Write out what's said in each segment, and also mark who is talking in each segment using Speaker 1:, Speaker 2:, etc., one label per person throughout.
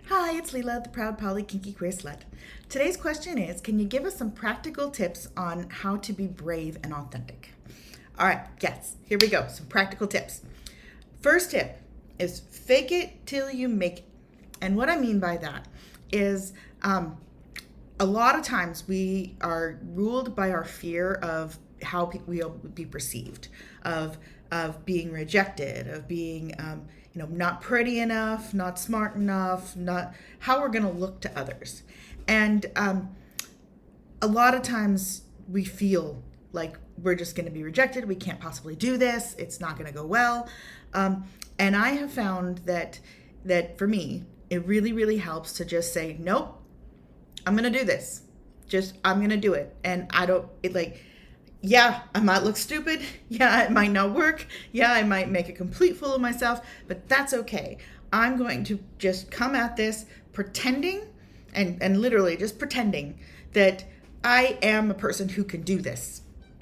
Speaker 1: Hi, it's Leela, the proud poly kinky queer slut. Today's question is, can you give us some practical tips on how to be brave and authentic? All right, yes, here we go. Some practical tips. First tip is fake it till you make it. And what I mean by that is a lot of times we are ruled by our fear of how we'll be perceived, of being rejected, of being not pretty enough, not smart enough, not how we're going to look to others. And a lot of times we feel like we're just going to be rejected. We can't possibly do this. It's not going to go well. And I have found that for me, it really, really helps to just say, nope, I'm going to do this. I'm going to do it. And yeah, I might look stupid. Yeah, it might not work. Yeah, I might make a complete fool of myself, but that's okay. I'm going to just come at this pretending and literally just pretending that I am a person who can do this.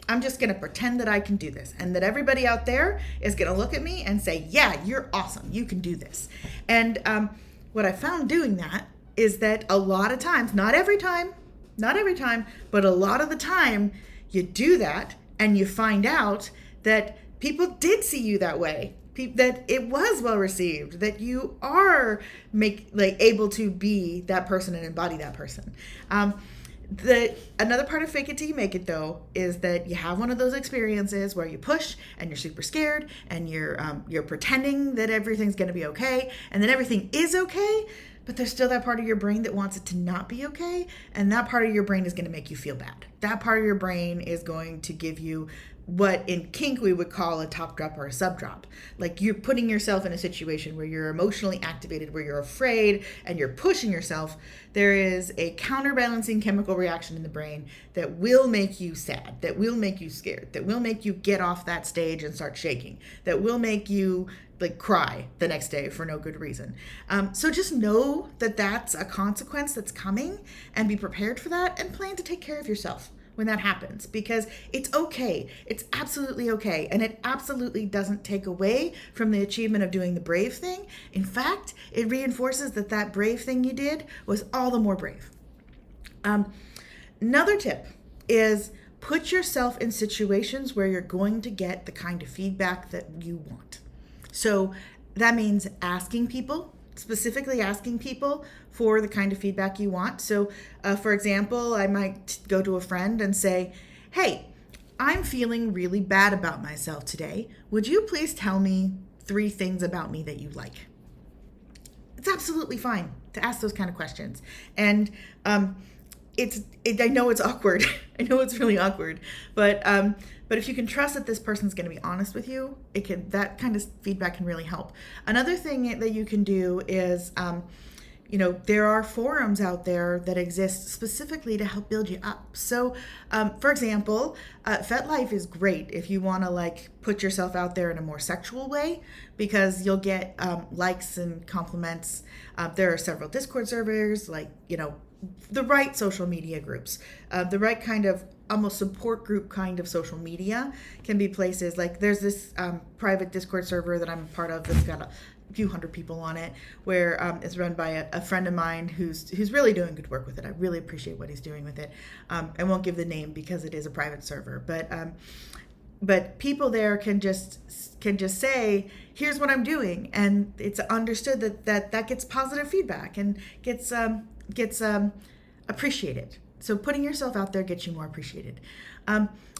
Speaker 1: I'm just going to pretend that I can do this and that everybody out there is going to look at me and say, yeah, you're awesome. You can do this. And what I found doing that is that a lot of times, not every time, but a lot of the time, you do that and you find out that people did see you that way, that it was well received, that you are able to be that person and embody that person. Another part of fake it till you make it, though, is that you have one of those experiences where you push and you're super scared and you're pretending that everything's going to be okay, and then everything is okay, but there's still that part of your brain that wants it to not be okay, and that part of your brain is going to make you feel bad. That part of your brain is going to give you what in kink we would call a top drop or a sub drop. Like you're putting yourself in a situation where you're emotionally activated, where you're afraid and you're pushing yourself. There is a counterbalancing chemical reaction in the brain that will make you sad, that will make you scared, that will make you get off that stage and start shaking, that will make you cry the next day for no good reason. So just know that that's a consequence that's coming, and be prepared for that and plan to take care of yourself when that happens, because it's okay. It's absolutely okay. And it absolutely doesn't take away from the achievement of doing the brave thing. In fact, it reinforces that brave thing you did was all the more brave. Another tip is put yourself in situations where you're going to get the kind of feedback that you want. So that means specifically asking people for the kind of feedback you want. So, for example, I might go to a friend and say, hey, I'm feeling really bad about myself today. Would you please tell me 3 things about me that you like? It's absolutely fine to ask those kind of questions. And I know it's awkward. I know it's really awkward, but if you can trust that this person's going to be honest with you, that kind of feedback can really help. Another thing that you can do is, there are forums out there that exist specifically to help build you up. So, for example, FetLife is great if you want to put yourself out there in a more sexual way, because you'll get likes and compliments. There are several Discord servers, the right social media groups, the right kind of almost support group kind of social media can be places there's this private Discord server that I'm a part of that's got a few hundred people on it, where it's run by a friend of mine who's really doing good work with it. I really appreciate what he's doing with it. I won't give the name because it is a private server, but people there can just say, here's what I'm doing, and it's understood that gets positive feedback and gets appreciated. So putting yourself out there gets you more appreciated.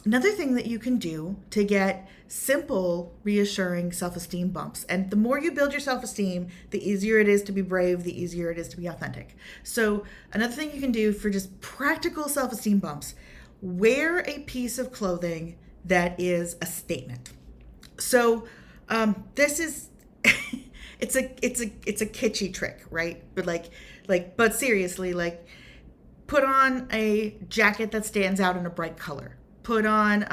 Speaker 1: Another thing that you can do to get simple, reassuring self-esteem bumps, and the more you build your self-esteem, the easier it is to be brave, the easier it is to be authentic. So another thing you can do for just practical self-esteem bumps, wear a piece of clothing that is a statement. So this is it's a kitschy trick, right? But seriously, put on a jacket that stands out in a bright color. Put on,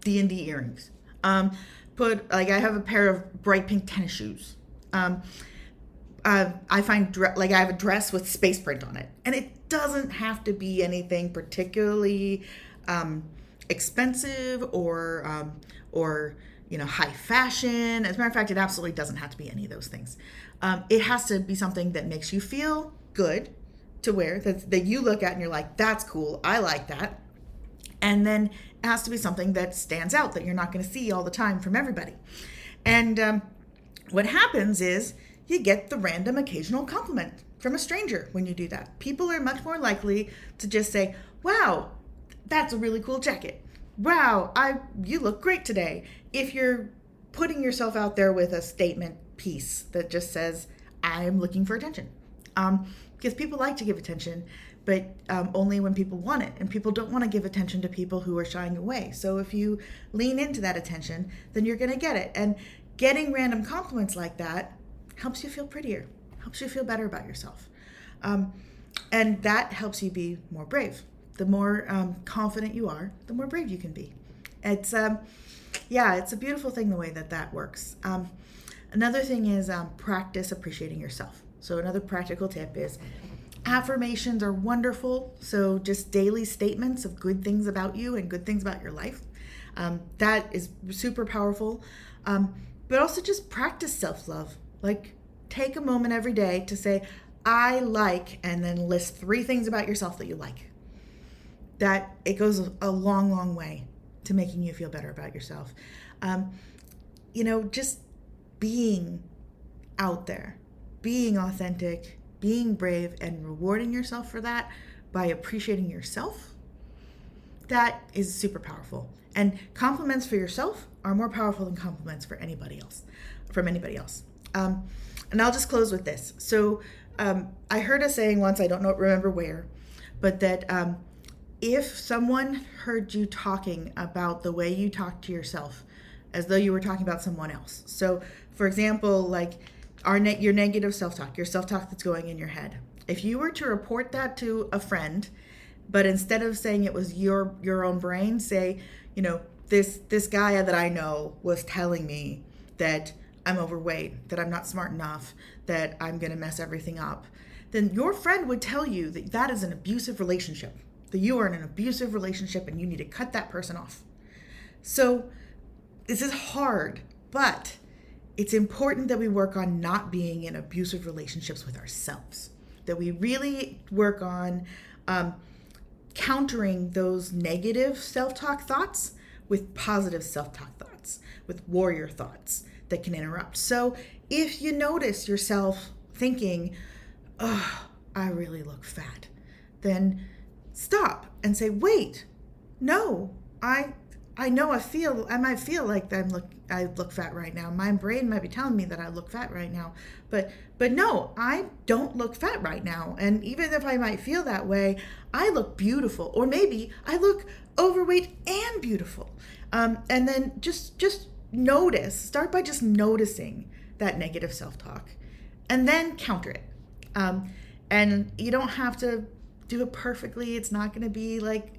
Speaker 1: D&D earrings. I have a pair of bright pink tennis shoes. I find I have a dress with space print on it, and it doesn't have to be anything particularly expensive or high fashion. As a matter of fact, it absolutely doesn't have to be any of those things. It has to be something that makes you feel good to wear, that you look at and you're like, that's cool, I like that. And then it has to be something that stands out, that you're not going to see all the time from everybody. And what happens is you get the random occasional compliment from a stranger when you do that. People are much more likely to just say, wow, that's a really cool jacket. Wow, you look great today. If you're putting yourself out there with a statement piece that just says, I'm looking for attention. Because people like to give attention, but only when people want it. And people don't want to give attention to people who are shying away. So if you lean into that attention, then you're going to get it. And getting random compliments like that helps you feel prettier, helps you feel better about yourself. And that helps you be more brave. The more confident you are, the more brave you can be. It's a beautiful thing the way that works. Another thing is practice appreciating yourself. So another practical tip is affirmations are wonderful. So just daily statements of good things about you and good things about your life. That is super powerful. But also just practice self-love. Like take a moment every day to say, I like, and then list 3 things about yourself that you like. That it goes a long, long way to making you feel better about yourself. Just being out there, being authentic, being brave, and rewarding yourself for that by appreciating yourself, that is super powerful. And compliments for yourself are more powerful than compliments from anybody else. And I'll just close with this. So I heard a saying once, I don't remember where, but that if someone heard you talking about the way you talk to yourself as though you were talking about someone else. So, for example, like your negative self-talk, your self-talk that's going in your head. If you were to report that to a friend, but instead of saying it was your own brain, say, this guy that I know was telling me that I'm overweight, that I'm not smart enough, that I'm going to mess everything up, then your friend would tell you that that is an abusive relationship, that you are in an abusive relationship and you need to cut that person off. So this is hard, but it's important that we work on not being in abusive relationships with ourselves, that we really work on countering those negative self-talk thoughts with positive self-talk thoughts, with warrior thoughts that can interrupt. So if you notice yourself thinking, oh, I really look fat, then stop and say, wait, no, I know I might feel like I look fat right now. My brain might be telling me that I look fat right now, but no, I don't look fat right now. And even if I might feel that way, I look beautiful, or maybe I look overweight and beautiful. And then just start by just noticing that negative self-talk and then counter it. And you don't have to do it perfectly. It's not going to be like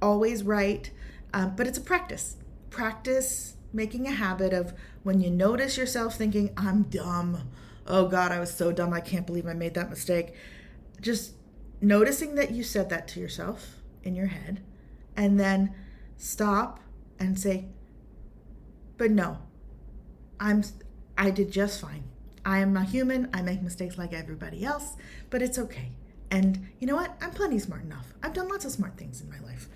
Speaker 1: always right. But it's a practice. Practice making a habit of when you notice yourself thinking, I'm dumb. Oh God, I was so dumb. I can't believe I made that mistake. Just noticing that you said that to yourself in your head, and then stop and say, but no, I did just fine. I am a human. I make mistakes like everybody else, but it's okay. And you know what? I'm plenty smart enough. I've done lots of smart things in my life.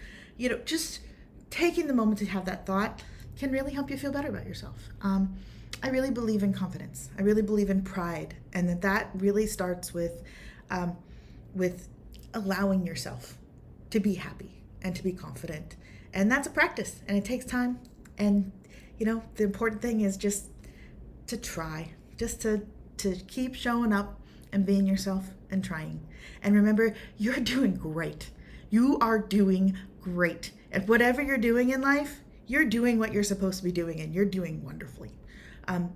Speaker 1: Just taking the moment to have that thought can really help you feel better about yourself. I really believe in confidence. I really believe in pride, and that really starts with allowing yourself to be happy and to be confident. And that's a practice, and it takes time. And the important thing is just to try, just to keep showing up and being yourself and trying. And remember, you're doing great. You are doing great. And whatever you're doing in life, you're doing what you're supposed to be doing, and you're doing wonderfully.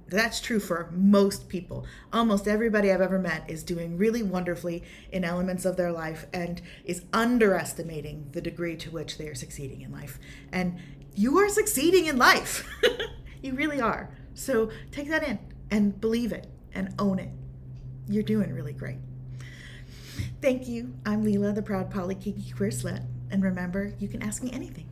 Speaker 1: That's true for most people. Almost everybody I've ever met is doing really wonderfully in elements of their life and is underestimating the degree to which they are succeeding in life. And you are succeeding in life. You really are. So take that in and believe it and own it. You're doing really great. Thank you. I'm Leela, the proud poly kinky queer slut. And remember, you can ask me anything.